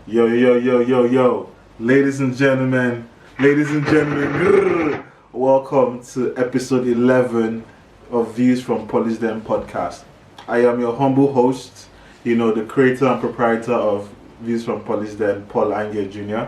Yo, ladies and gentlemen, grrr, welcome to episode 11 of Views from Paulys Then podcast. I am your humble host, the creator and proprietor of Views from Paulys Then, Paul Jr.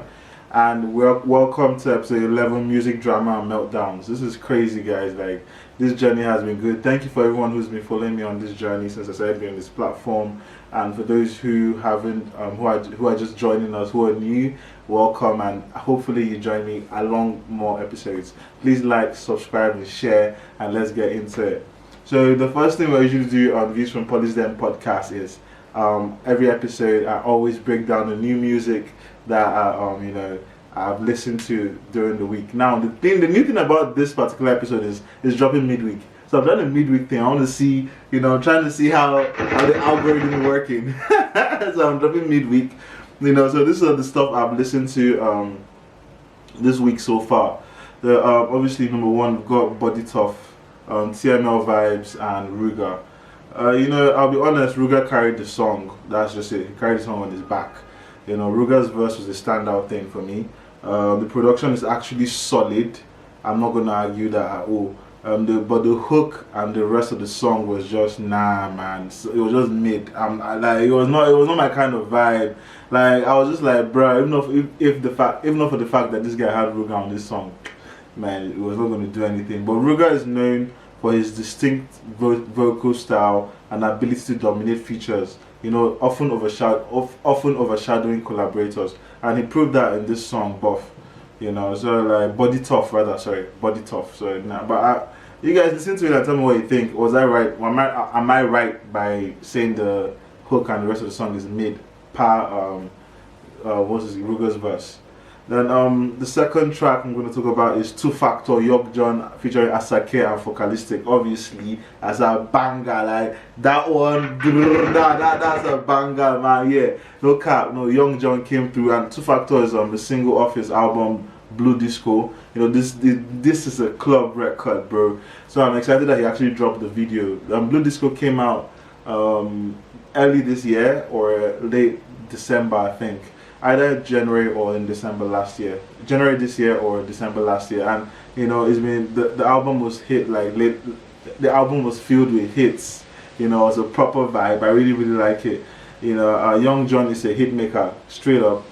And welcome to episode 11, Music, Drama and Meltdowns. This is crazy, guys. Like, this journey has been good. Thank you for everyone who's been following me on this journey since I started on this platform. And for those who haven't, who are just joining us, who are new, welcome, and hopefully you join me along more episodes. Please like, subscribe, and share, and let's get into it. So the first thing we usually do on Views from Paulys Then podcast is every episode I always break down the new music that I've listened to during the week. Now the new thing about this particular episode is dropping midweek. So I've done a midweek thing. I want to see, I'm trying to see how the algorithm is working. So I'm dropping midweek. So this is the stuff I've listened to this week so far. Obviously number one, we've got Body Tuff, TML Vibes, and Ruga. I'll be honest, Ruga carried the song. That's just it. He carried the song on his back. Ruga's verse was a standout thing for me. The production is actually solid. I'm not gonna argue that at all. But the hook and the rest of the song was just man. So it was just mid. It was not my kind of vibe. Like, I was just like, bro, if not for the fact that this guy had Ruga on this song, man, it was not going to do anything. But Ruga is known for his distinct vocal style and ability to dominate features. Often overshadowing collaborators, and he proved that in this song, Buff. So like Body Tuff. So you guys listen to it and tell me what you think. Was I right? Am I right by saying the hook and the rest of the song is mid par Ruga's verse? Then the second track I'm going to talk about is Two Factor Jonn featuring Asake and Focalistic. Obviously, as a banger, like that one, that's a banger, man. Yeah, no cap, no. Jonn came through, and Two Factor is the single off his album Blue Disco. This is a club record, bro. So I'm excited that he actually dropped the video. Blue Disco came out early this year or late December, I think. Either January or in December last year. January this year or December last year. And it's been the album was the album was filled with hits. It's a proper vibe. I really like it. Jonn is a hit maker, straight up.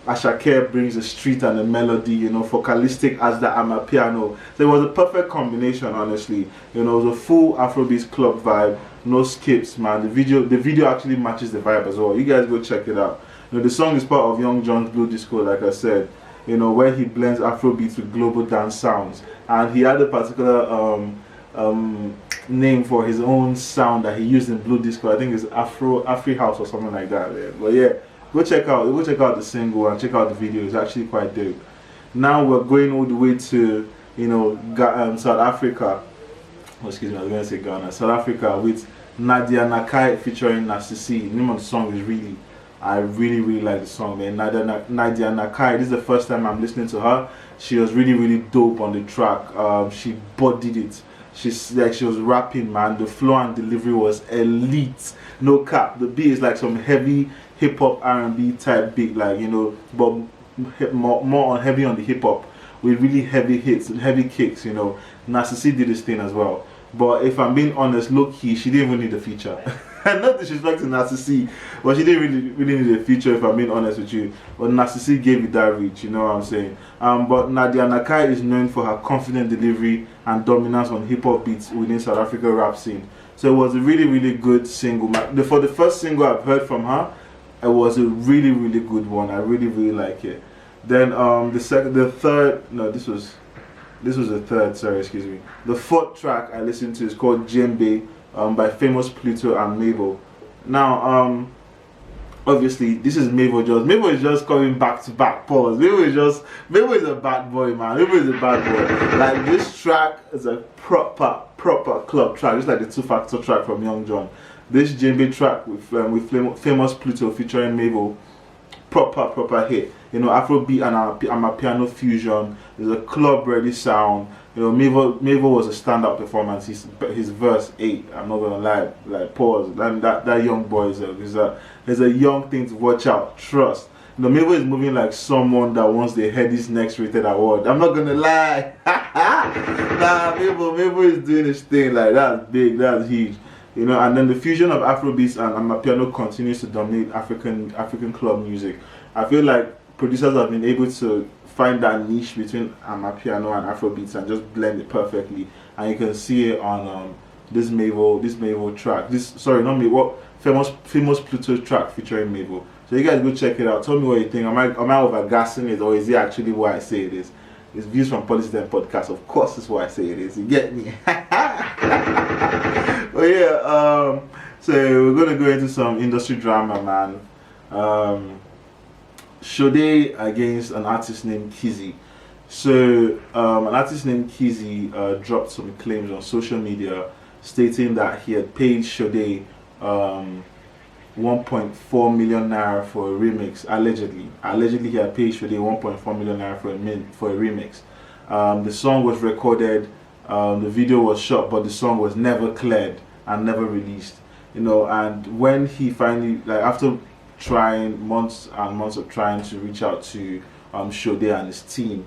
Asake brings the street and the melody, Focalistic as the amapiano. So it was a perfect combination, honestly. It was a full Afrobeats club vibe, no skips, man. The video actually matches the vibe as well. You guys go check it out. The song is part of Jonn's Blue Disco, like I said, where he blends Afrobeats with global dance sounds. And he had a particular name for his own sound that he used in Blue Disco. I think it's Afri House or something like that. Yeah. But yeah, go check out the single and check out the video. It's actually quite dope. Now we're going all the way to South Africa. Oh, excuse me, I was going to say Ghana. South Africa with Nadia Nakai featuring Nasisi. The name of the song is I really like the song, man. Nadia Nakai, this is the first time I'm listening to her. She was really dope on the track. She bodied it. She was rapping, man. The flow and delivery was elite. No cap. The beat is like some heavy hip hop R&B type beat, like but more heavy on the hip hop with really heavy hits and heavy kicks. Nasisi did this thing as well. But if I'm being honest, low key, she didn't even need a feature. Not disrespecting Nasisi, but she didn't really need a feature, if I'm being honest with you. But Nasisi gave it that reach, you know what I'm saying? But Nadia Nakai is known for her confident delivery and dominance on hip-hop beats within South Africa rap scene. So it was a really good single. For the first single I've heard from her, it was a really good one. I really like it. Then this was the third, sorry, excuse me. The fourth track I listened to is called Jembe by famous Pluto and Mavo. Now, obviously, this is Mavo just. Mavo is just coming back to back. Pause. Mavo is a bad boy, man. Mavo is a bad boy. Like, this track is a proper club track, just like the Two Factor track from Jonn. This Jembe track with famous Pluto featuring Mavo, proper hit. Afrobeat and amapiano fusion. There's a club ready sound. Mavo was a standout performance. His verse 8. I'm not gonna lie. Like, pause. That young boy is a young thing to watch out. Trust. No, Mavo is moving like someone that wants the Headies Next Rated Award. I'm not gonna lie. Nah, Mavo is doing his thing. Like, that's big, that's huge. You know, and then the fusion of Afrobeats and Amapiano continues to dominate African club music. I feel like producers have been able to find that niche between Amapiano and Afrobeats and just blend it perfectly. And you can see it on this Mavo track. Famous Pluto track featuring Mavo. So you guys go check it out. Tell me what you think. Am I overgassing it, or is it actually what I say it is? It's Views from Paulys Them podcast. Of course, it's what I say it is. You get me? But yeah, so we're gonna go into some industry drama, man. Shoday against an artist named Kizzi. So an artist named Kizzi dropped some claims on social media stating that he had paid Shoday 1.4 million naira for a remix. Allegedly he had paid Shoday 1.4 million naira for a remix. The song was recorded, the video was shot, but the song was never cleared and never released. You know, and when he finally, like, after trying months and months of trying to reach out to Shoday and his team,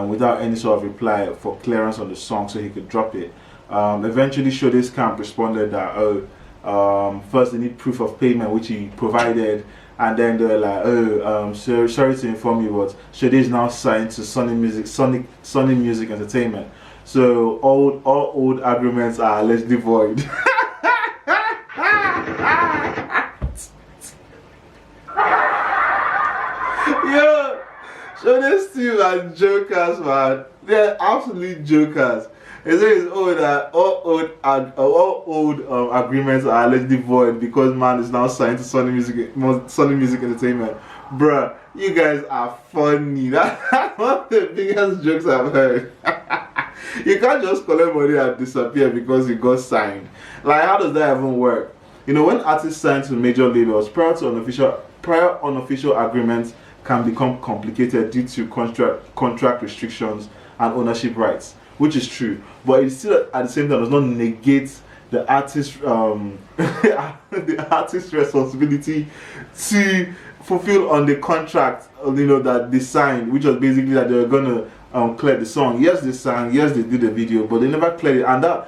without any sort of reply for clearance on the song so he could drop it, eventually Shoday's camp responded that, first they need proof of payment, which he provided, and then they were like, sorry to inform you, but Shoday is now signed to Sony Music Entertainment. So all old agreements are allegedly void. Yo, Shoday's team are jokers, man. They're absolute jokers. It says all old agreements are allegedly void because man is now signed to Sony Music Entertainment. Bruh, you guys are funny. That's one of the biggest jokes I've heard. You can't just collect money and disappear because you got signed. Like, how does that even work? You know, when artists sign to major labels, prior unofficial agreements can become complicated due to contract restrictions and ownership rights, which is true, but it still at the same time does not negate the artist's the artist's responsibility to fulfill on the contract, you know, that they signed, which was basically that they were gonna clear the song. Yes, they sang, yes, they did the video, but they never cleared it. And the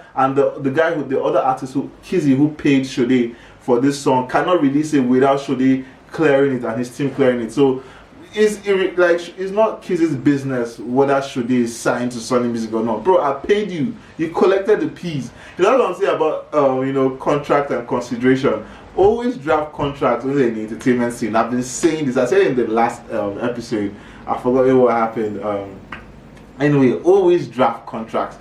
other artist, Kizzi, who paid Shoday for this song, cannot release it without Shoday clearing it and his team clearing it. So it's not Kizzi's business whether Shoday is signed to Sony Music or not. Bro, I paid you. You collected the piece. You know what I'm saying about contract and consideration. Always draft contracts when they're in the entertainment scene. I've been saying this. I said it in the last episode. I forgot what happened. Anyway, always draft contracts,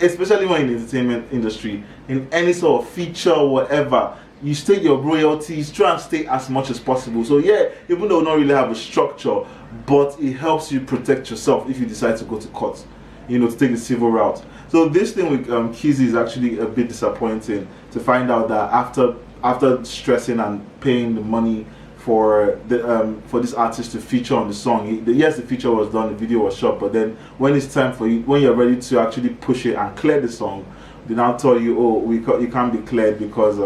especially when in the entertainment industry, in any sort of feature or whatever. You state your royalties, try and state as much as possible. So yeah, even though we don't really have a structure, but it helps you protect yourself if you decide to go to court, you know, to take the civil route. So this thing with Kizzi is actually a bit disappointing to find out that after stressing and paying the money for this artist to feature on the song, yes, the feature was done, the video was shot, but then when it's time for you, when you're ready to actually push it and clear the song, they now tell you, oh, you can't be cleared because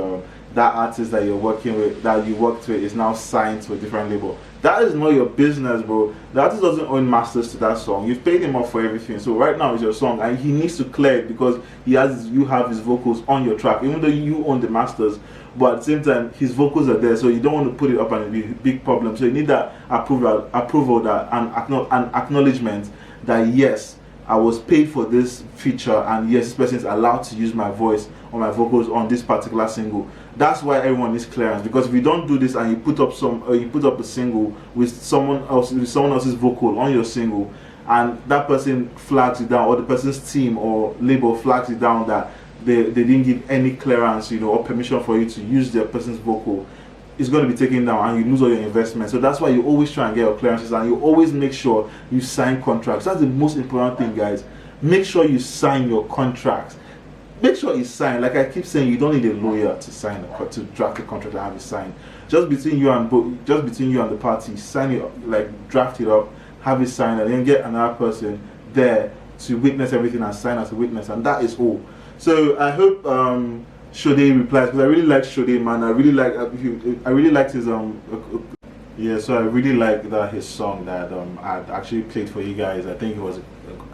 that artist that you're working with, that you worked with, is now signed to a different label. That is not your business, bro. The artist doesn't own masters to that song. You've paid him off for everything. So right now it's your song, and he needs to clear it because you have his vocals on your track, even though you own the masters. But at the same time, his vocals are there, so you don't want to put it up and it'll be a big problem. So you need that approval, that an acknowledgement that yes, I was paid for this feature, and yes, this person is allowed to use my voice or my vocals on this particular single. That's why everyone needs clearance, because if you don't do this and you put up a single with someone else's vocal on your single, and that person flags it down, or the person's team or label flags it down that they didn't give any clearance, or permission for you to use their person's vocal, it's going to be taken down and you lose all your investment. So that's why you always try and get your clearances, and you always make sure you sign contracts. That's the most important thing, guys. Make sure you sign your contracts. Make sure you sign. Like I keep saying, you don't need a lawyer to draft a contract and have it signed. Just between you and the party, sign it, like draft it up, have it signed, and then get another person there to witness everything and sign as a witness, and that is all. So I hope Shoday replies, because I really like Shoday, man. I really liked his Yeah, so I really like that his song that I actually played for you guys. I think it was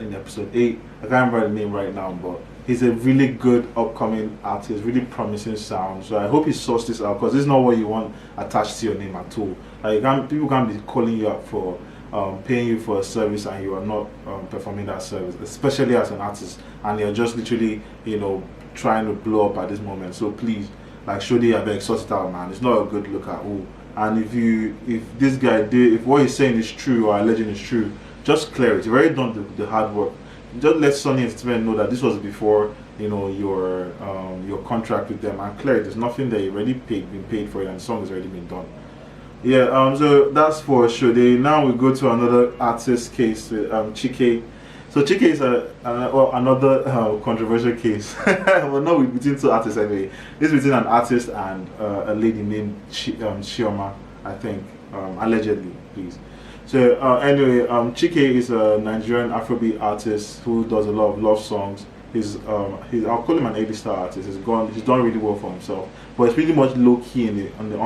in episode 8. I can't remember the name right now, but he's a really good upcoming artist, really promising sound. So I hope he sorts this out, because this is not what you want attached to your name at all. Like people can't be calling you up for paying you for a service and you are not performing that service, especially as an artist, and you're just literally, you know, trying to blow up at this moment. So please, like Shoday, I beg, sort it out, man. It's not a good look at all. And if this guy did, if what he's saying is true or alleging is true, just clear it. You've already done the hard work. Just let Sony Entertainment know that this was before, you know, your contract with them, and clear it. There's nothing that you already been paid for it, and the song has already been done. Yeah. So that's for Shoday. Now we go to another artist case with Chike. So Chike is another controversial case. Well, not between two artists anyway. It's between an artist and a lady named Chioma, I think, allegedly, please. So anyway, Chike is a Nigerian Afrobeat artist who does a lot of love songs. He's I'll call him an A-star artist. He's done really well for himself, but it's pretty much low key on the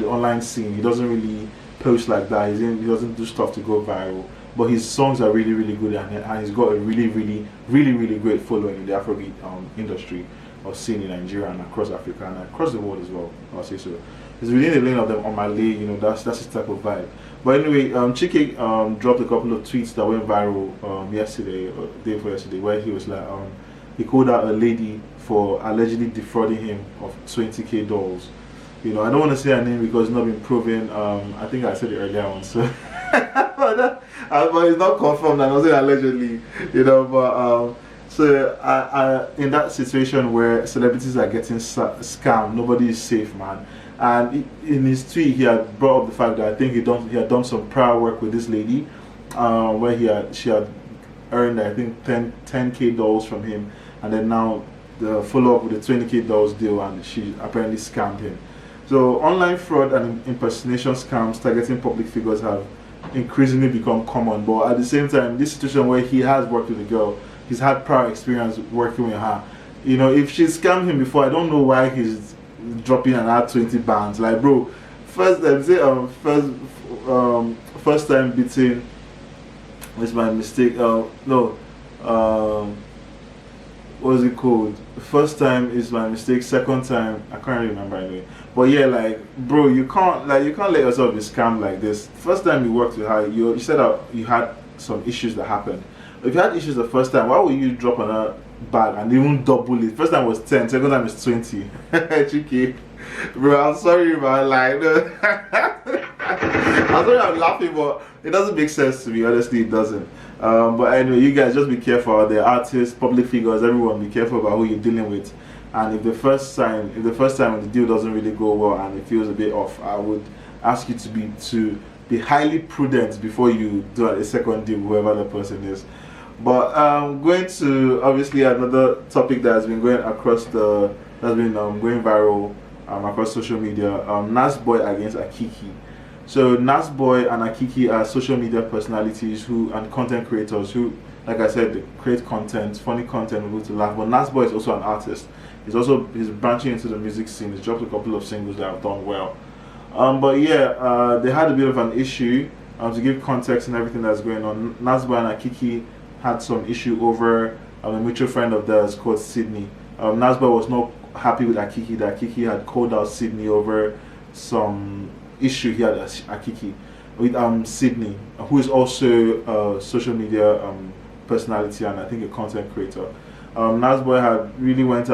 online scene. He doesn't really post like that. He doesn't do stuff to go viral. But his songs are really, really good, and he's got a really, really, really, really great following in the Afrobeat industry or scene in Nigeria and across Africa and across the world as well. I'll say so. He's within the lane of them on my lay, you know. That's his type of vibe. But anyway, Chike dropped a couple of tweets that went viral yesterday, or day before yesterday, where he was like, he called out a lady for allegedly defrauding him of $20K dolls. You know, I don't want to say her name because it's not been proven. I think I said it earlier on, so. but it's not confirmed. I'm not saying allegedly, you know. But so in that situation where celebrities are getting scammed, nobody is safe, man. And in his tweet, he had brought up the fact that I think he had done some prior work with this lady, where she had earned, I think, 10K dolls from him, and then now the follow up with the 20K dolls deal, and she apparently scammed him. So online fraud and impersonation scams targeting public figures have increasingly become common, but at the same time, this situation where he has worked with a girl, he's had prior experience working with her. You know, if she scammed him before, I don't know why he's dropping an ad 20 bands. Like, bro, first time beating. What's my mistake? What was it called? First time is my mistake. Second time, I can't remember anyway. But yeah, like, bro, you can't let yourself be scammed like this. First time you worked with her, you said that you had some issues that happened. If you had issues the first time, why would you drop on a bag and even double it? First time was 10, second time is 20. Chike, bro, I'm sorry, man. Like, no. I'm sorry, I'm laughing, but it doesn't make sense to me. Honestly, it doesn't. But anyway, you guys just be careful out there. Artists, public figures, everyone, be careful about who you're dealing with. And if the first time the deal doesn't really go well and it feels a bit off, I would ask you to be highly prudent before you do a second deal, whoever the person is. But going to obviously another topic that has been going going viral across social media. Nasboi against Akiki. So Nasboi and Akiki are social media personalities and content creators who, like I said, they create content, funny content, able to laugh. But Nasboi is also an artist. He's branching into the music scene. He's dropped a couple of singles that have done well. But yeah, they had a bit of an issue. To give context and everything that's going on, Nasboi and Akiki had some issue over a mutual friend of theirs called Sydney. Nasboi was not happy with Akiki, that Akiki had called out Sydney over some issue he had at Akiki with Sydney, who is also a social media personality and I think a content creator. Nasboi had really went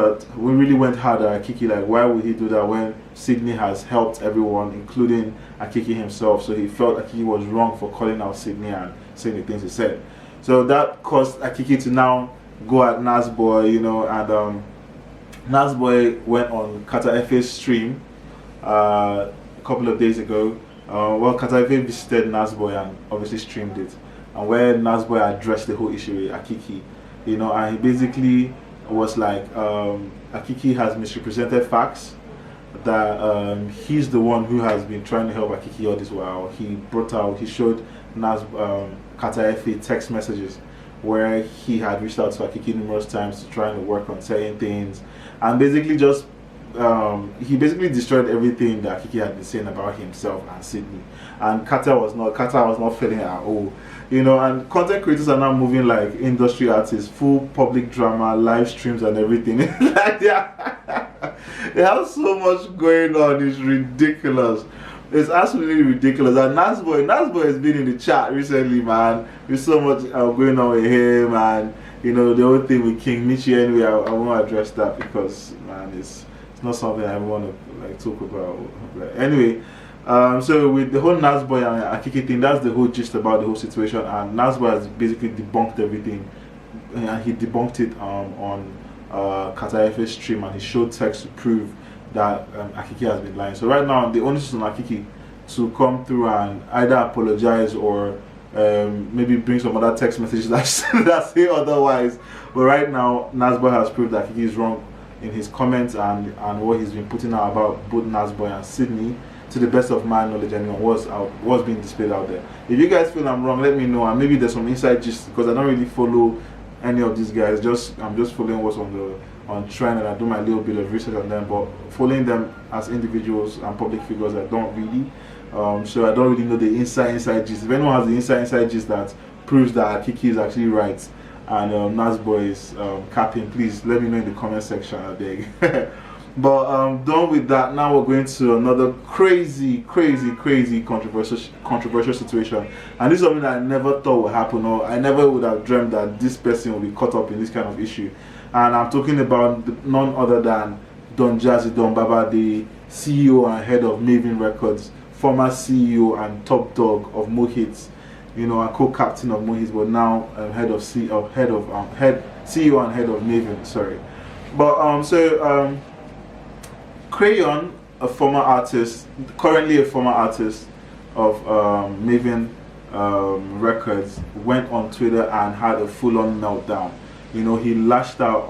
hard at Akiki, like, why would he do that when Sydney has helped everyone, including Akiki himself? So he felt Akiki was wrong for calling out Sydney and saying the things he said. So that caused Akiki to now go at Nasboi, you know, and Nasboi went on Kata FA's stream a couple of days ago. Kata FA visited Nasboi and obviously streamed it, and where Nasboi addressed the whole issue with Akiki, you know, and he basically was like, Akiki has misrepresented facts, that he's the one who has been trying to help Akiki all this while. He showed Kata FA text messages where he had reached out to Akiki numerous times to try and work on certain things, and basically just he basically destroyed everything that Akiki had been saying about himself and Sydney, and Carter was not feeling it at all, you know. And content creators are now moving like industry artists, full public drama, live streams, and everything. Like they have so much going on. It's ridiculous. It's absolutely ridiculous. And Nasboi has been in the chat recently, man. There's so much going on with him, and you know, the whole thing with King Michi. Anyway, I won't address that because, man, it's not something I want to like talk about. But anyway, so with the whole Nasboi and Akiki thing, that's the whole gist about the whole situation. And Nasboi has basically debunked everything, and he debunked it on Katayefe's stream, and he showed text to prove that Akiki has been lying. So right now, the onus is on Akiki to come through and either apologize or maybe bring some other text messages that say otherwise. But right now, Nasboi has proved that Akiki is wrong in his comments and what he's been putting out about both Nasboi and Sydney, to the best of my knowledge, and what's being displayed out there. If you guys feel I'm wrong, let me know, and maybe there's some inside gist, because I don't really follow any of these guys. I'm just following what's on trend, and I do my little bit of research on them, but following them as individuals and public figures, I don't really. So I don't really know the inside gist. If anyone has the inside gist that proves that Akiki is actually right and Nasboi is capping, please let me know in the comment section, I beg. But done with that, now we're going to another crazy controversial situation. And this is something that I never thought would happen, or I never would have dreamt that this person would be caught up in this kind of issue. And I'm talking about none other than Don Jazzy Don Baba, the CEO and head of Mavin Records, former CEO and top dog of Mohits, you know, and co-captain of Mohits, but now CEO and head of Mavin. Sorry, but Crayon, a former artist, currently a former artist of Mavin Records, went on Twitter and had a full-on meltdown. You know, he lashed out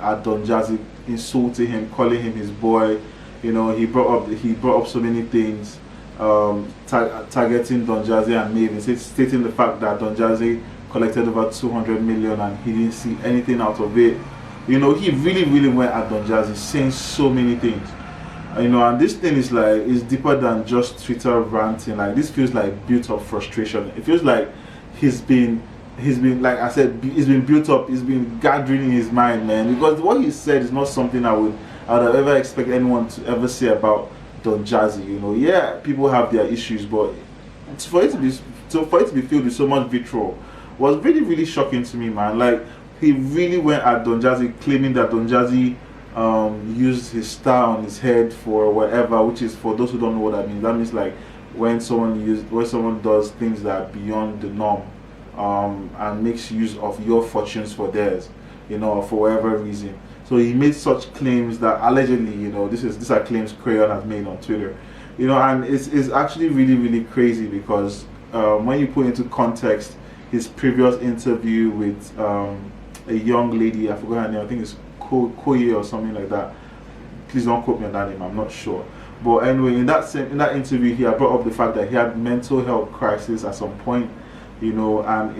at Don Jazzy, insulting him, calling him his boy. You know, he brought up so many things, targeting Don Jazzy and Mavin, stating the fact that Don Jazzy collected over 200 million and he didn't see anything out of it. You know, he really went at Don Jazzy, saying so many things. You know, and this thing is like, it's deeper than just Twitter ranting. Like, this feels like built up frustration. It feels like he's been, like I said, it's been built up, it's been gathering in his mind, man. Because what he said is not something I would have ever expected anyone to ever say about Don Jazzy. You know, yeah, people have their issues, but for it to be filled with so much vitriol was really shocking to me, man. Like, he really went at Don Jazzy, claiming that Don Jazzy used his star on his head for whatever, which is, for those who don't know what that means like when someone does things that are beyond the norm, and makes use of your fortunes for theirs, you know, for whatever reason. So he made such claims that allegedly, you know, these are claims Crayon has made on Twitter, you know, and it's actually really crazy because when you put into context his previous interview with a young lady, I forgot her name, I think it's Koye or something like that. Please don't quote me on that name, I'm not sure. But anyway, in that interview, he had brought up the fact that he had mental health crisis at some point, you know, and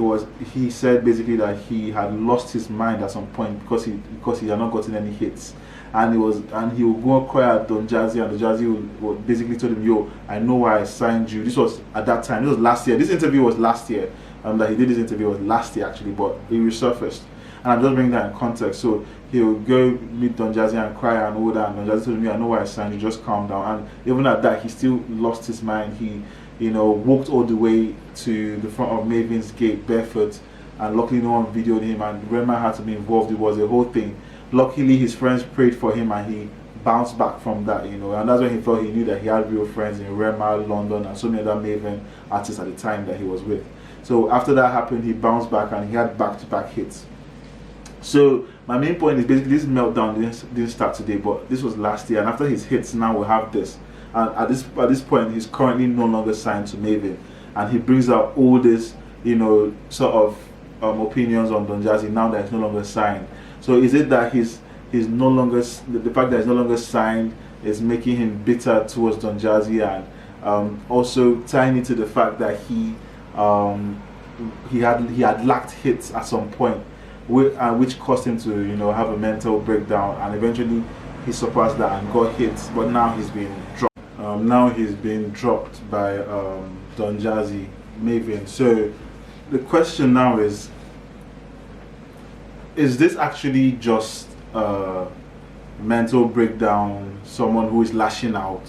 he said basically that he had lost his mind at some point because he had not gotten any hits, and he would go and cry at Don Jazzy, and Don Jazzy would basically told him, yo, I know why I signed you. This was at that time, this was last year. This interview was last year. That he did this interview was last year actually, but it resurfaced. And I'm just bringing that in context. So he would go meet Don Jazzy and cry and all that, and Don Jazzy told me, I know why I signed you, just calm down. And even at that, he still lost his mind. He, you know, walked all the way to the front of Mavin's gate barefoot, and luckily no one videoed him, and Rema had to be involved. It was a whole thing. Luckily his friends prayed for him and he bounced back from that, you know, and that's when he thought he knew that he had real friends in Rema, London, and so many other Mavin artists at the time that he was with. So after that happened, he bounced back and he had back-to-back hits. So my main point is basically this meltdown didn't start today, but this was last year, and after his hits, now we have this. And at this point, he's currently no longer signed to Mavin, and he brings out all this, you know, sort of opinions on Don Jazzy now that he's no longer signed. So is it that he's no longer, the fact that he's no longer signed is making him bitter towards Don Jazzy, and also tying into the fact that he had lacked hits at some point, which caused him to, you know, have a mental breakdown, and eventually he surpassed that and got hits, but now he's been dropped. Now he's been dropped by Don Jazzy, Mavin. So the question now is this actually just a mental breakdown, someone who is lashing out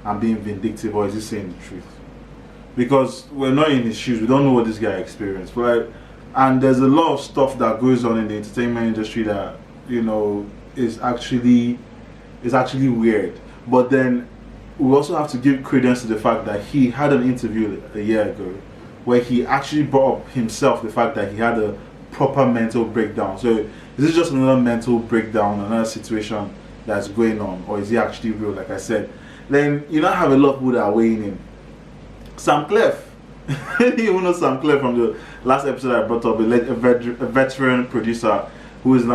and being vindictive, or is he saying the truth? Because we're not in his shoes, we don't know what this guy experienced, right? And there's a lot of stuff that goes on in the entertainment industry that, you know, is actually weird. But then we also have to give credence to the fact that he had an interview a year ago where he actually brought up himself the fact that he had a proper mental breakdown. So is this just another mental breakdown, another situation that's going on, or is he actually real? Like I said, then you now have a lot of people that are weighing in. Samklef, you know Samklef from the last episode I brought up, a veteran producer who's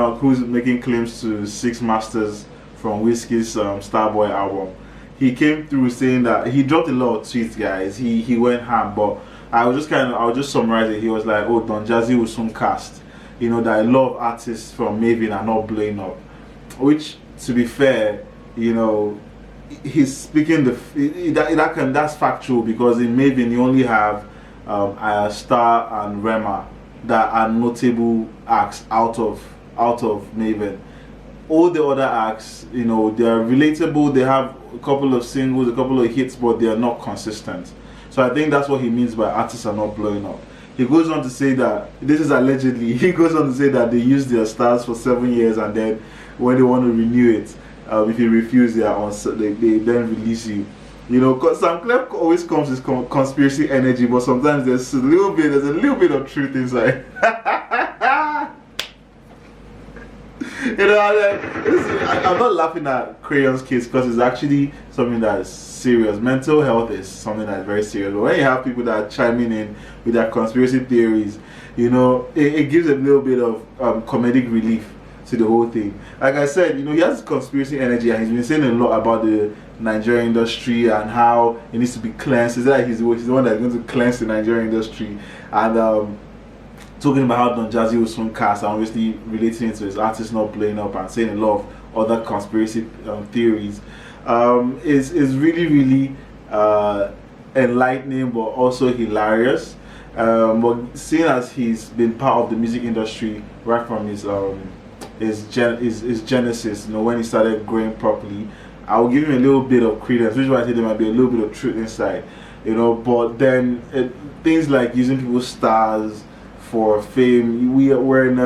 making claims to 6 masters from Wizkid's Starboy album. He came through saying that he dropped a lot of tweets, guys. He went ham, but I'll just summarize it. He was like, "Oh, Don Jazzy will soon cast." You know that a lot of artists from Mavin are not blowing up, which, to be fair, you know, he's speaking that's factual, because in Mavin you only have Star and Rema that are notable acts out of Mavin. All the other acts, you know, they are relatable. They have a couple of singles, a couple of hits, but they are not consistent. So I think that's what he means by artists are not blowing up. He goes on to say that, this is allegedly, he goes on to say that they use their stars for 7 years, and then when they want to renew it, if you refuse, they then release you. You know, because Samklef always comes with conspiracy energy, but sometimes there's a little bit of truth inside. You know, I'm not laughing at Crayon's case, because it's actually something that is serious. Mental health is something that is very serious. But when you have people that are chiming in with their conspiracy theories, you know, it gives a little bit of comedic relief to the whole thing. Like I said, you know, he has conspiracy energy, and he's been saying a lot about the Nigerian industry and how it needs to be cleansed. He said that he's the one that's going to cleanse the Nigerian industry, and talking about how Don Jazzy was soon cast, and obviously relating it to his artists not blowing up, and saying a lot of other conspiracy theories, is really enlightening, but also hilarious. But seeing as he's been part of the music industry right from his genesis, you know, when he started growing properly, I will give him a little bit of credence, which is why I say there might be a little bit of truth inside, you know. But then things like using people's stars for fame, we're in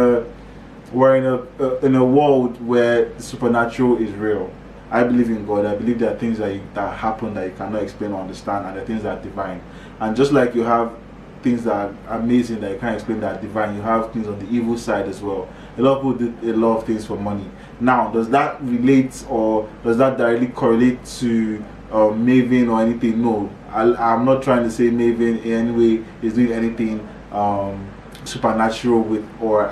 a world where the supernatural is real. I believe in God. I believe there are things that happen that you cannot explain or understand, and there are things that are divine. And just like you have things that are amazing that you can't explain that are divine, you have things on the evil side as well. A lot of people do a lot of things for money. Now, does that relate, or does that directly correlate to Mavin or anything? No, I'm not trying to say Mavin in any way is doing anything supernatural with or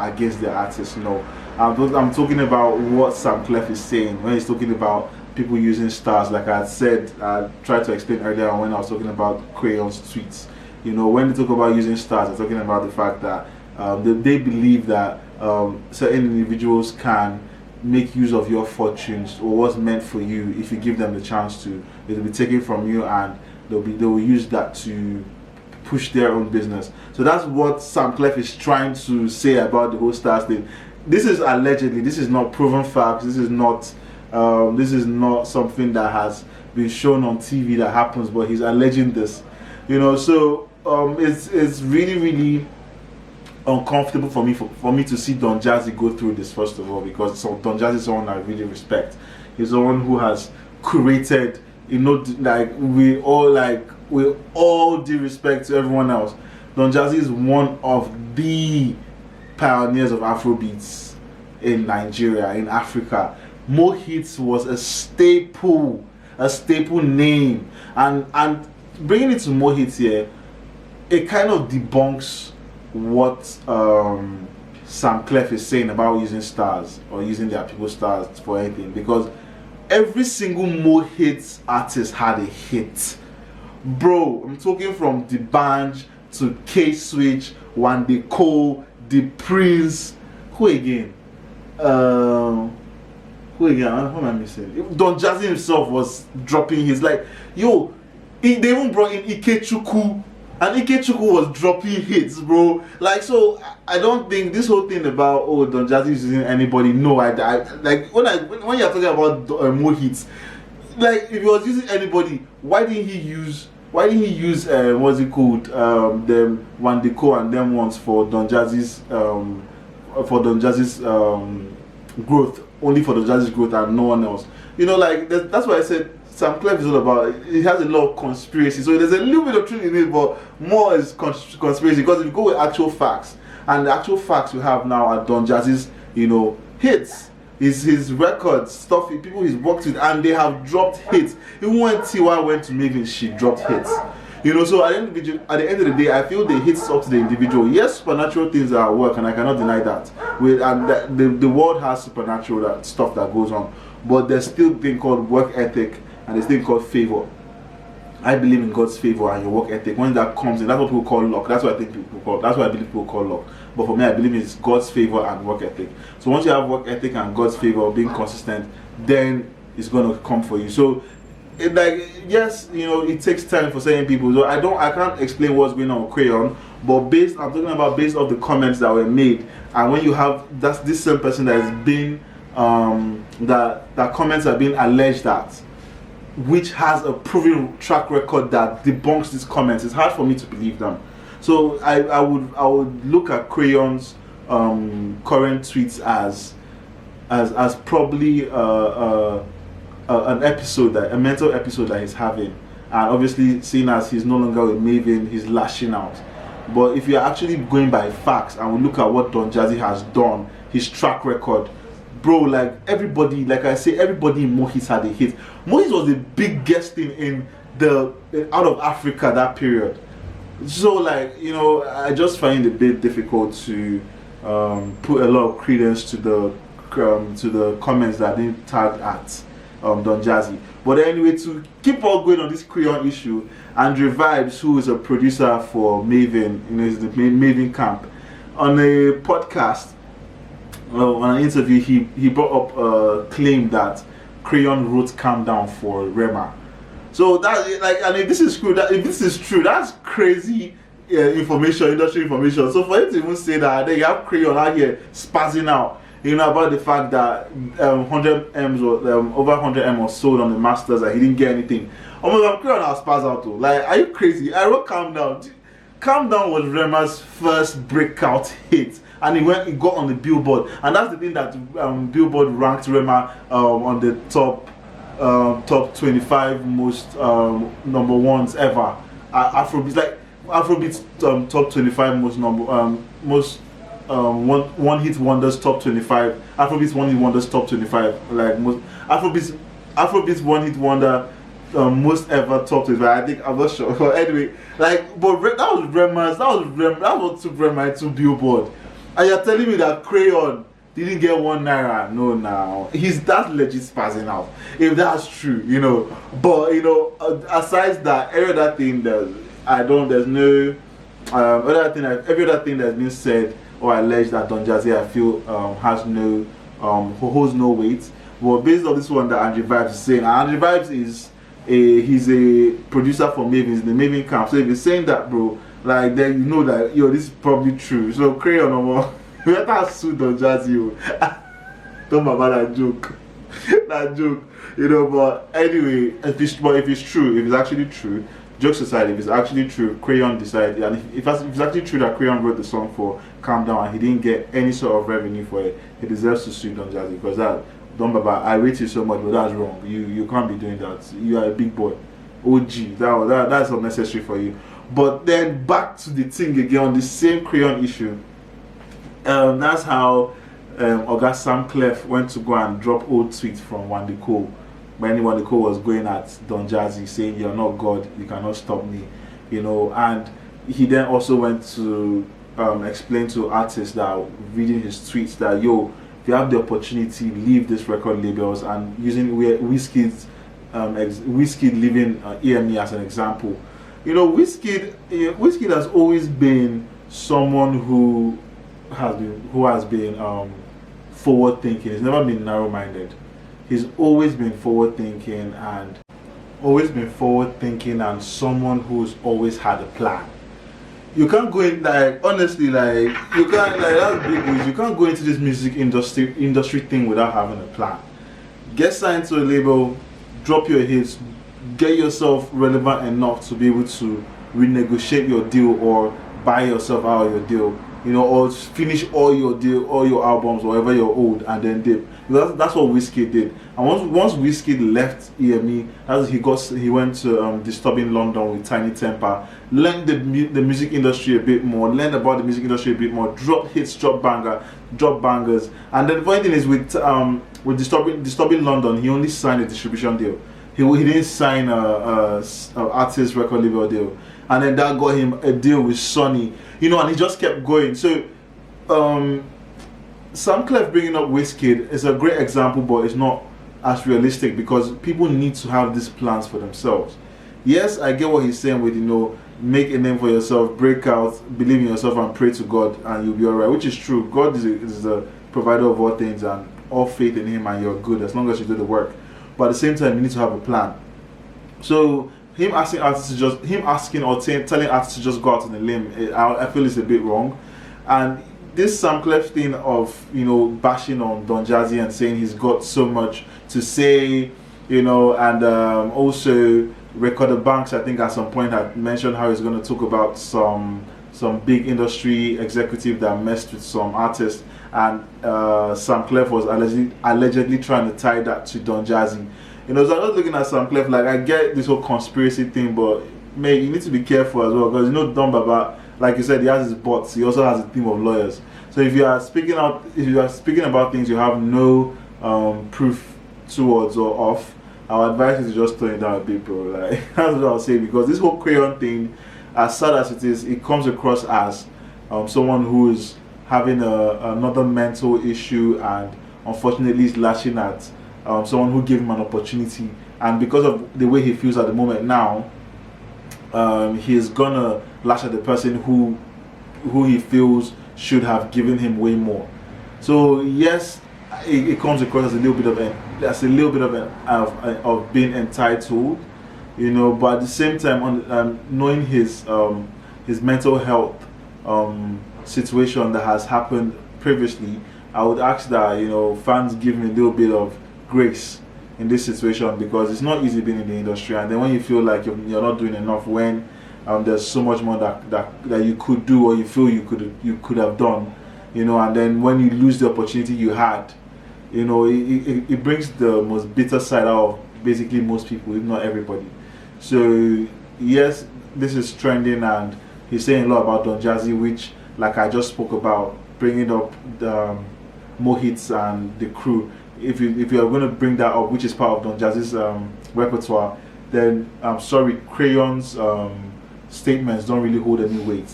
against the artist. No, I'm talking about what Samklef is saying when he's talking about people using stars. Like I said, I tried to explain earlier on when I was talking about Crayon's tweets. You know, when they talk about using stars, they're talking about the fact that they believe that certain individuals can make use of your fortunes or what's meant for you if you give them the chance to. It will be taken from you, and they will use that to push their own business. So that's what Samklef is trying to say about the whole stars thing. This is allegedly. This is not proven facts. This is not something that has been shown on TV that happens. But he's alleging this. You know, so it's really uncomfortable for me to see Don Jazzy go through this, first of all, because Don Jazzy is someone I really respect. He's someone who has curated, you know, with all due respect to everyone else, Don Jazzy is one of the pioneers of Afrobeats in Nigeria, in Africa. Mo Hits was a staple name, and bringing it to Mo Hits here, it kind of debunks what Samklef is saying about using stars or using their people's stars for anything, because every single Mo Hits artist had a hit. Bro, I'm talking from the Banj to K-Switch, Wande Cole, the Prince, who again? Who again? Who am I missing? Don Jazzy himself was dropping his like, yo, they even brought in Ikechukwu, and Ikechukwu was dropping hits, bro. Like, so I don't think this whole thing about Don Jazzy is using anybody. No, I like when you're talking about more hits, like if he was using anybody, why didn't he use what's it called, them Wandiko and them ones for Don Jazzy's growth, only for Don Jazzy's growth and no one else. You know, like that's why I said Samklef is all about. It has a lot of conspiracy, so there's a little bit of truth in it, but more is conspiracy. Because if you go with actual facts, and the actual facts we have now are Don Jazzy's, you know, hits. His records, stuff people he's worked with, and they have dropped hits. Even when Tiwa went to Mavin, she dropped hits. You know, so at the end of the day, I feel the hits up to the individual. Yes, supernatural things are at work, and I cannot deny that. The world has supernatural stuff that goes on, but there's still a thing called work ethic, and there's a thing called favor. I believe in God's favor and your work ethic. When that comes in, that's what people call luck. That's what I think people call. That's what I believe people call luck. But for me, I believe it's God's favor and work ethic. So once you have work ethic and God's favor, being consistent, then it's gonna come for you. So, yes, you know, it takes time for certain people. So I can't explain what's going on with Crayon, but I'm talking about based off the comments that were made. And when you have this same person that is being that comments are being alleged at, which has a proven track record that debunks these comments, it's hard for me to believe them. So I would look at Crayon's current tweets as probably an episode, a mental episode that he's having, and obviously seeing as he's no longer with Mavin, he's lashing out. But if you're actually going by facts and we look at what Don Jazzy has done, his track record, bro, like everybody, like I say, everybody in Mohis had a hit. Mohis was the biggest thing in out of Africa that period. So, like, you know, I just find it a bit difficult to put a lot of credence to the comments that didn't tag at Don Jazzy. But anyway, to keep on going on this Crayon issue, Andrew Vibez, who is a producer for Mavin, you know, he's the Mavin camp, on a podcast, on an interview, he brought up a claim that Crayon wrote "Calm Down" for Rema. So that, like, and if this is true, that's crazy information, industry information. So for him to even say that, then you have Crayon out here spazzing out, you know, about the fact that 100 M's or over 100 M was sold on the Masters and he didn't get anything. Oh my God, Crayon has spaz out though. Like, are you crazy? I wrote "Calm Down." "Calm Down" was Rema's first breakout hit, and he got on the Billboard, and that's the thing that Billboard ranked Rema on the top 25 most number ones ever. Afrobeats, like Afrobeats top 25 most one hit wonders top 25. Afrobeats one hit wonders top 25. Like most Afrobeats one hit wonder most ever top 25. I think, I'm not sure. But anyway, like, but that was Rema's. That was what took Rema to Billboard. And you're telling me that Crayon didn't get 1 naira? No, now that's legit spazzing out. If that's true, you know. But you know, aside that, every other thing there's no every other thing that's been said or alleged that Don Jazzy, I feel has no holds no weight. But based on this one that Andrew Vibez is saying, Andrew Vibez he's a producer for Mavin, in the Mavin camp. So if he's saying that, bro, like, then you know that, yo, this is probably true. So Crayon no more. We have to sue Don Jazzy. Don't about that joke. That joke, you know. But anyway, if it's true, if it's actually true, jokes aside, if it's actually true, Crayon decided, and if it's actually true that Crayon wrote the song for "Calm Down" and he didn't get any sort of revenue for it, he deserves to sue Don Jazzy, because I rate you so much, but that's wrong. You can't be doing that. You are a big boy. OG, that's unnecessary for you. But then back to the thing again on the same Crayon issue. That's how Oga Samklef went to go and drop old tweets from Wandiko when Wandiko was going at Don Jazzy, saying, "You're not God, you cannot stop me," you know. And he then also went to explain to artists that are reading his tweets that, yo, if you have the opportunity, leave these record labels, and using Wizkid leaving EME as an example. You know, Wizkid has always been someone who has been forward thinking. He's never been narrow minded. he's always been forward thinking and someone who's always had a plan. You can't go in, like, honestly, like, you can't, like, that's big news. You can't go into this music industry thing without having a plan. Get signed to a label, drop your hits, get yourself relevant enough to be able to renegotiate your deal or buy yourself out of your deal, you know, or finish all your albums, whatever you're owed, and then dip. That's what Wizkid did. And once Wizkid left EME, he went to Disturbing London with Tiny Temper, learned the music industry a bit more, learned about the music industry a bit more, drop hits, drop bangers. And then the funny thing is with Disturbing London, he only signed a distribution deal. He didn't sign a artist record label deal. And then that got him a deal with Sony, you know, and he just kept going. So Samklef bringing up Wizkid is a great example, but it's not as realistic because people need to have these plans for themselves. Yes, I get what he's saying with, you know, make a name for yourself, break out, believe in yourself, and pray to God, and you'll be alright, which is true. God is the provider of all things, and all faith in Him, and you're good as long as you do the work. But at the same time, you need to have a plan. So him asking artists to just, telling artists to just go out on a limb, I feel is a bit wrong. And this Samklef thing of, you know, bashing on Don Jazzy and saying he's got so much to say, you know, and also Recorder Banks, I think at some point had mentioned how he's going to talk about some big industry executive that messed with some artists, and Samklef was allegedly trying to tie that to Don Jazzy. You know, so I was looking at Samklef, like, I get this whole conspiracy thing, but mate, you need to be careful as well, because you know Don Baba, like you said, he has his bots. He also has a team of lawyers. So if you are speaking about things you have no proof towards or of, our advice is to just tone it down a bit, bro. Like, that's what I'll say, because this whole Crayon thing, as sad as it is, it comes across as someone who is having another mental issue, and unfortunately is lashing at someone who gave him an opportunity, and because of the way he feels at the moment now, he's gonna lash at the person who he feels should have given him way more. So yes, it comes across as a little bit of being entitled, you know. But at the same time, knowing his mental health situation that has happened previously, I would ask that, you know, fans give him a little bit of grace in this situation, because it's not easy being in the industry, and then when you feel like you're not doing enough, when there's so much more that you could do, or you feel you could have done, you know, and then when you lose the opportunity you had, you know, it brings the most bitter side out of basically most people, if not everybody. So yes, this is trending, and he's saying a lot about Don Jazzy, which, like I just spoke about, bringing up the more hits and the crew. If you are going to bring that up, which is part of Don Jazzy's repertoire, then I'm sorry, Crayon's statements don't really hold any weight.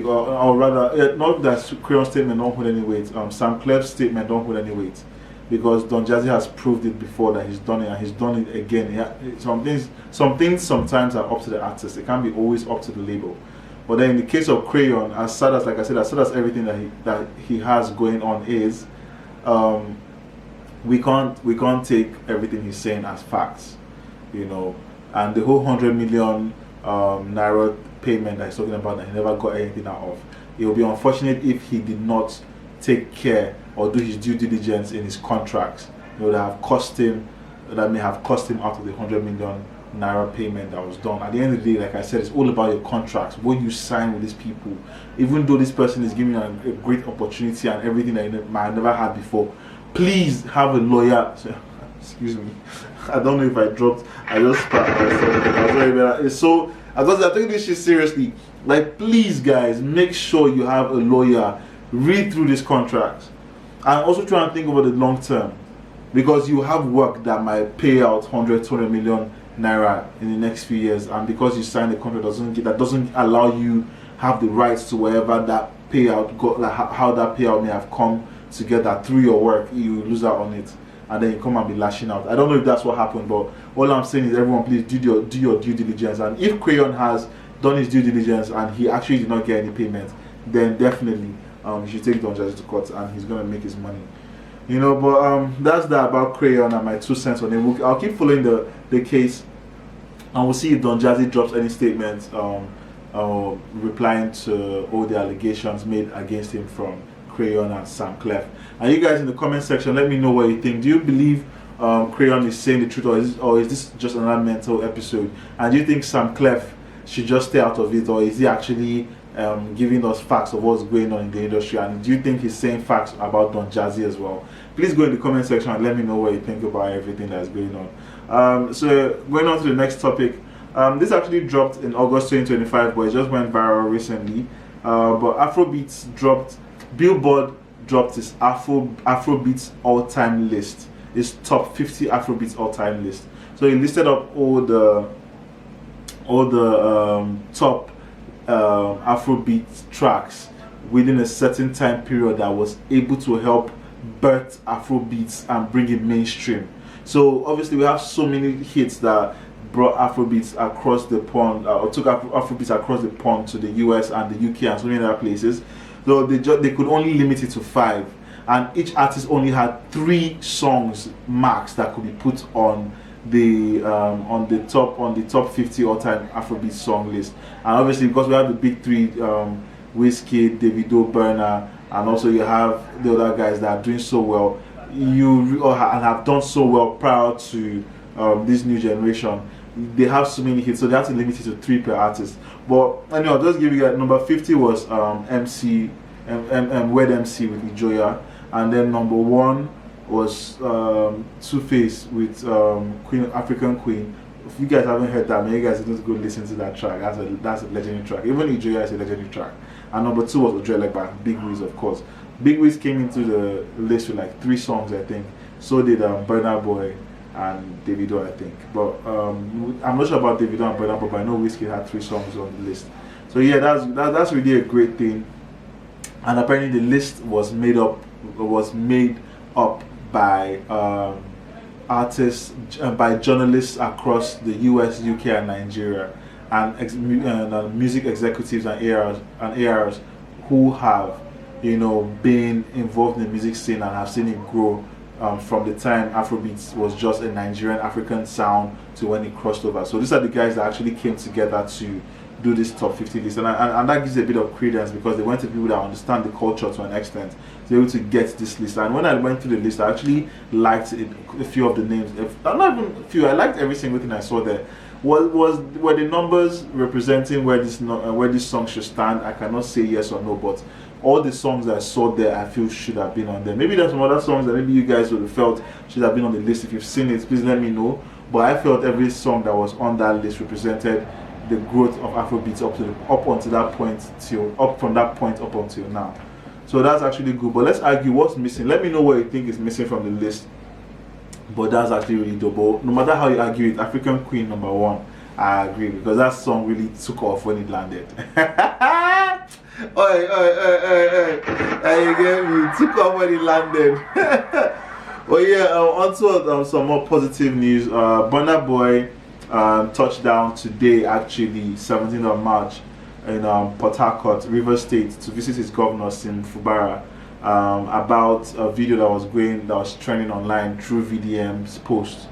Or rather, not that Crayon's statement don't hold any weight, Samklef's statement don't hold any weight, because Don Jazzy has proved it before that he's done it, and he's done it again. Some things sometimes are up to the artist. It can't be always up to the label. But then in the case of Crayon, as sad as everything that he has going on is, we can't take everything he's saying as facts, you know. And the whole 100 million naira payment that he's talking about that he never got anything out of, it would be unfortunate if he did not take care or do his due diligence in his contracts. It would have cost him, that may have cost him out of the 100 million naira payment that was done. At the end of the day, like I said, it's all about your contracts, what you sign with these people. Even though this person is giving you a great opportunity and everything that you might have never had before, please have a lawyer. Excuse me, I don't know if I just spat myself. It's so, I'm taking this shit seriously. Like, please guys, make sure you have a lawyer, read through these contracts, and also try and think about the long term, because you have work that might pay out 200 million naira in the next few years, and because you signed a contract that doesn't allow you have the rights to wherever that payout got, like how that payout may have come together through your work, you lose out on it, and then you come and be lashing out. I don't know if that's what happened, but all I'm saying is, everyone, please do your due diligence. And if Crayon has done his due diligence and he actually did not get any payment, then definitely you should take Don Jazzy to court, and he's gonna make his money. You know, but that's that about Crayon and my 2 cents on it. I'll keep following the case, and we'll see if Don Jazzy drops any statements replying to all the allegations made against him from Crayon and Samklef. And you guys in the comment section, let me know what you think. Do you believe Crayon is saying the truth, or is this just another mental episode? And do you think Samklef should just stay out of it, or is he actually giving us facts of what's going on in the industry? And do you think he's saying facts about Don Jazzy as well? Please go in the comment section and let me know what you think about everything that's going on. So going on to the next topic, this actually dropped in August 2025, but it just went viral recently. But Afrobeats dropped, Billboard dropped its Afrobeats all-time list, its top 50 Afrobeats all-time list. So it listed up all the top Afrobeat tracks within a certain time period that was able to help birth Afrobeats and bring it mainstream. So obviously we have so many hits that brought Afrobeats across the pond, or took Afrobeats across the pond to the US and the UK and so many other places. So they could only limit it to 5, and each artist only had 3 songs max that could be put on the top 50 all-time Afrobeat song list. And obviously because we have the big 3, Wizkid, Davido, Burna, and also you have the other guys that are doing so well, and have done so well prior to this new generation. They have so many hits, so they have to limit it to 3 per artist. But anyway, I'll just give you that. Number 50 was Wed MC with Ijoya, and then number 1 was Two-Face with Queen, African Queen. If you guys haven't heard that, maybe you guys need to go listen to that track. That's a legendary track. Even Ijoya is a legendary track. And number 2 was Ojele by Big Wiz, of course. Big Wiz came into the list with like 3 songs, I think. So did Burna Boy and Davido, I think. But I'm not sure about Davido and Burna Boy, but I know Wizkid had 3 songs on the list. So yeah, that's really a great thing. And apparently the list was made up by artists, by journalists across the US, UK, and Nigeria, and music executives and ARs who have, you know, been involved in the music scene and have seen it grow from the time Afrobeats was just a Nigerian African sound to when it crossed over. So these are the guys that actually came together to do this top 50 list, and that gives a bit of credence because they went to people that understand the culture to an extent to be able to get this list. And when I went through the list, I actually liked a few of the names. Not even a few, I liked every single thing I saw there. Were the numbers representing where this song should stand? I cannot say yes or no, but all the songs that I saw there, I feel should have been on there. Maybe there's some other songs that maybe you guys would have felt should have been on the list. If you've seen it, please let me know. But I felt every song that was on that list represented the growth of Afrobeats up from that point up until now. So that's actually good. But let's argue what's missing. Let me know what you think is missing from the list. But that's actually really dope. But no matter how you argue it, African Queen number 1, I agree, because that song really took off when it landed. Oi, you get me? Took off when it landed. Well, yeah, onto some more positive news. Burna Boy touchdown today, actually 17th of March, in Port Harcourt, Rivers State, to visit his governor Sim Fubara about a video that was trending online through VDM's post.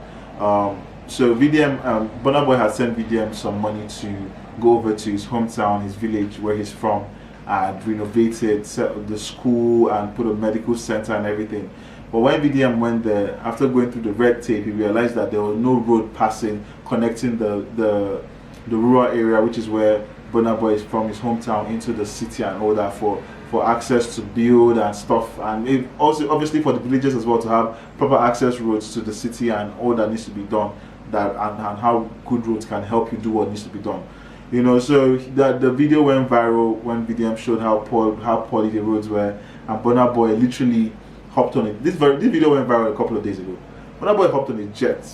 So Burna Boy had sent VDM some money to go over to his hometown, his village where he's from, and renovated, set the school and put a medical center and everything. But when VDM went there, after going through the red tape, he realized that there was no road passing connecting the rural area, which is where Burna Boy is from, his hometown, into the city and all that for access to build and stuff, and it also obviously for the villagers as well to have proper access roads to the city and all that needs to be done, and how good roads can help you do what needs to be done. You know, so the video went viral when VDM showed how poorly the roads were, and Burna Boy literally hopped on it. This video went viral a couple of days ago. Burna Boy hopped on a jet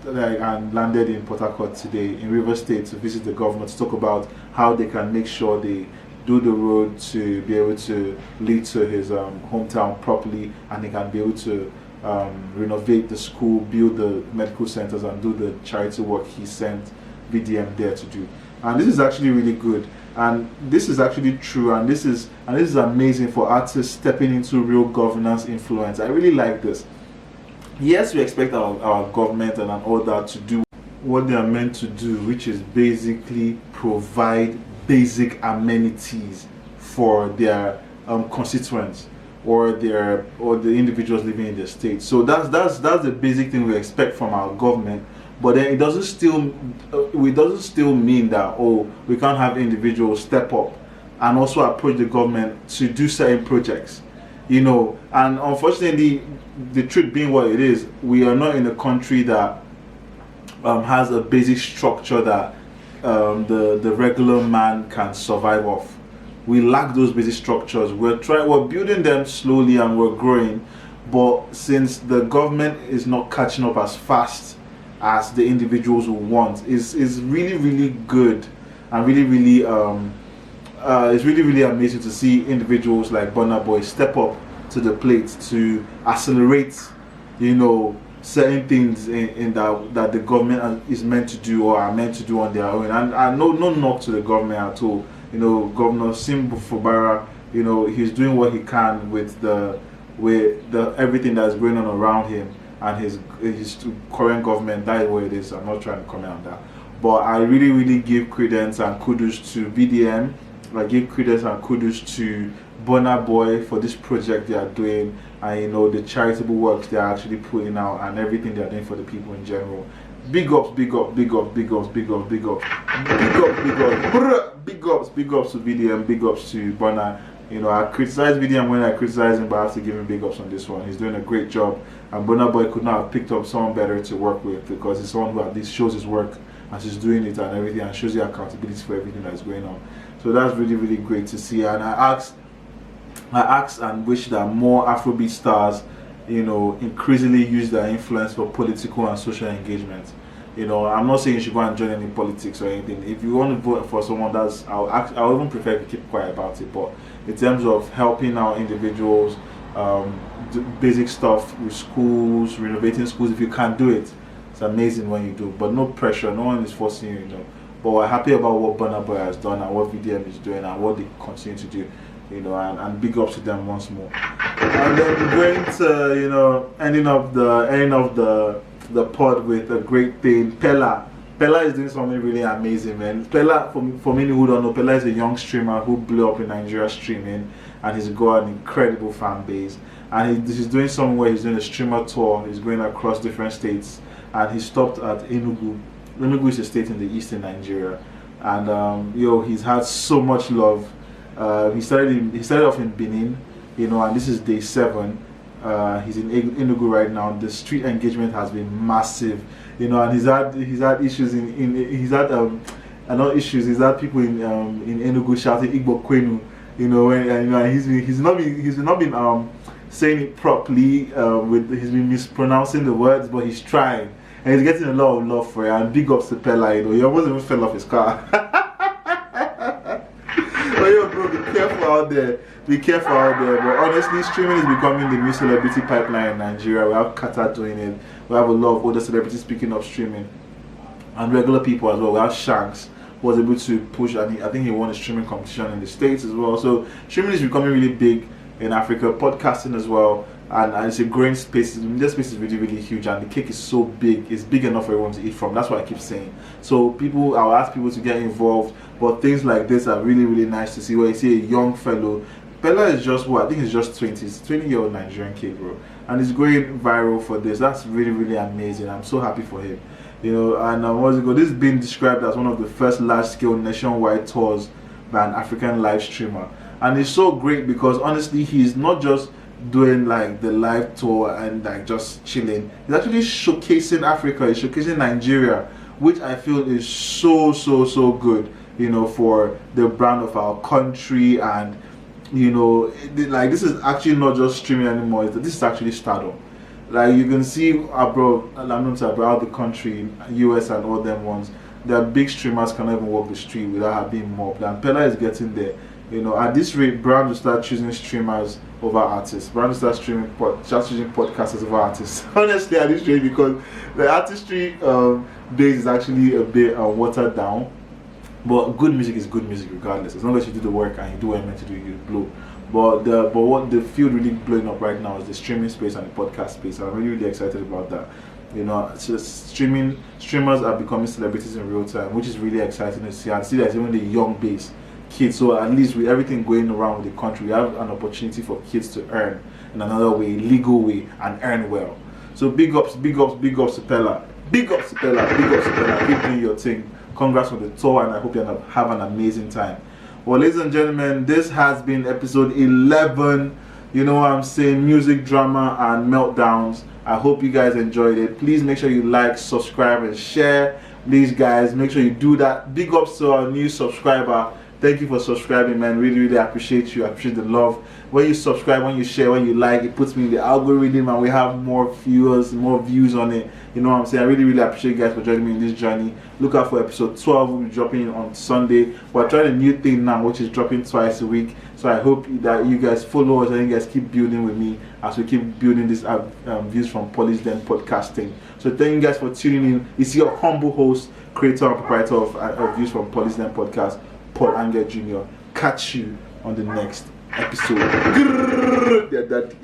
and landed in Port Harcourt today in Rivers State to visit the governor to talk about how they can make sure they do the road to be able to lead to his hometown properly, and they can be able to renovate the school, build the medical centers, and do the charity work he sent VDM there to do. And this is actually really good. And this is actually true, and this is amazing for artists stepping into real governance influence. I really like this. Yes, we expect our government and all that to do what they are meant to do, which is basically provide basic amenities for their constituents or the individuals living in the state. So that's the basic thing we expect from our government. But then it doesn't still mean that, oh, we can't have individuals step up and also approach the government to do certain projects, you know. And unfortunately, the truth being what it is, we are not in a country that has a basic structure that the regular man can survive off. We lack those basic structures. We're building them slowly and we're growing, but since the government is not catching up as fast as the individuals who want, is really, really good, and really it's really amazing to see individuals like Burna Boy step up to the plate to accelerate, you know, certain things in that the government is meant to do or are meant to do on their own. And no knock to the government at all. You know, Governor Simbu Fubara, you know, he's doing what he can with everything that's going on around him and his current government. That is what it is. I'm not trying to comment on that, but I really give credence and kudos to BDM. I give credence and kudos to Burna Boy for this project they are doing, and you know, the charitable works they are actually putting out and everything they are doing for the people in general. Big ups to BDM, big ups to Burna. You know, I criticize BDM when I criticize him, but I have to give him big ups on this one. He's doing a great job, and Burna Boy could not have picked up someone better to work with, because he's someone who at least shows his work as he's doing it and everything, and shows the accountability for everything that's going on. So that's really great to see. And I ask and wish that more Afrobeat stars, you know, increasingly use their influence for political and social engagement. You know, I'm not saying you should go and join any politics or anything. If you want to vote for someone, I'll even prefer if you keep quiet about it. But in terms of helping out individuals, basic stuff with schools, renovating schools, if you can do it, it's amazing when you do. But no pressure, no one is forcing you, you know. But we're happy about what Burna Boy has done and what VDM is doing and what they continue to do, you know, and big ups to them once more. And then going to, you know, ending up the pod with a great thing. Peller is doing something really amazing, man. Peller, for many who don't know, Peller is a young streamer who blew up in Nigeria streaming, and he's got an incredible fan base. And he's doing something where he's doing a streamer tour. He's going across different states, and he stopped at Enugu. Enugu is a state in the eastern Nigeria, and he's had so much love. He started off in Benin, you know, and this is day 7. He's in Enugu right now. The street engagement has been massive, you know, and he's had issues he's had people in Enugu shouting Igbo Kwenu, you know, and he's not been saying it properly. He's been mispronouncing the words, but he's trying, and he's getting a lot of love for it. And big ups to Peller, you know, he almost even fell off his car. But yo, bro, be careful out there. But honestly, streaming is becoming the new celebrity pipeline in Nigeria. We have Kata doing it. We have a lot of other celebrities picking up streaming, and regular people as well. We have Shanks, who was able to push, and I think he won a streaming competition in the States as well. So streaming is becoming really big in Africa. Podcasting as well, and it's a growing space. This space is really huge, and the cake is so big. It's big enough for everyone to eat from. That's what I keep saying. So I'll ask people to get involved. But things like this are really nice to see, where you see a young fellow. Peller is just I think he's just 20. He's a 20-year-old Nigerian kid, bro, and he's going viral for this. That's really amazing. I'm so happy for him, you know. And this is being described as one of the first large-scale nationwide tours by an African live streamer, and it's so great because honestly, he's not just doing like the live tour and like just chilling. He's actually showcasing Africa. He's showcasing Nigeria, which I feel is so good, you know, for the brand of our country. And you know, like, this is actually not just streaming anymore. This is actually stardom. Like, you can see abroad the country, US and all them ones, their big streamers cannot even walk the street without being mobbed. And Peller is getting there. You know, at this rate, brands will start choosing streamers over artists. Brands will start choosing podcasters over artists. Honestly, at this rate, because the artistry base is actually a bit watered down. But good music is good music regardless. As long as you do the work and you do what you're meant to do, you blow. But what the field really blowing up right now is the streaming space and the podcast space. I'm really excited about that. You know, it's just streamers are becoming celebrities in real time, which is really exciting to see. And see that even the young base kids. So at least with everything going around with the country, we have an opportunity for kids to earn in another way, legal way, and earn well. So big ups to Peller. Big ups to Peller. Keep doing your thing. Congrats on the tour, and I hope you have an amazing time. Well, ladies and gentlemen, this has been episode 11. You know what I'm saying? Music, drama, and meltdowns. I hope you guys enjoyed it. Please make sure you like, subscribe, and share. Please, guys, make sure you do that. Big ups to our new subscriber. Thank you for subscribing, man. Really appreciate you. I appreciate the love. When you subscribe, when you share, when you like, it puts me in the algorithm and we have more viewers, more views on it. You know what I'm saying? I really appreciate you guys for joining me in this journey. Look out for episode 12. We'll be dropping on Sunday. We're trying a new thing now, which is dropping twice a week. So I hope that you guys follow us and you guys keep building with me as we keep building this Views from Paulys Then podcasting. So thank you guys for tuning in. It's your humble host, creator and proprietor of Views from Paulys Then podcast, Paul Anger Jr. Catch you on the next episode. Yeah, daddy.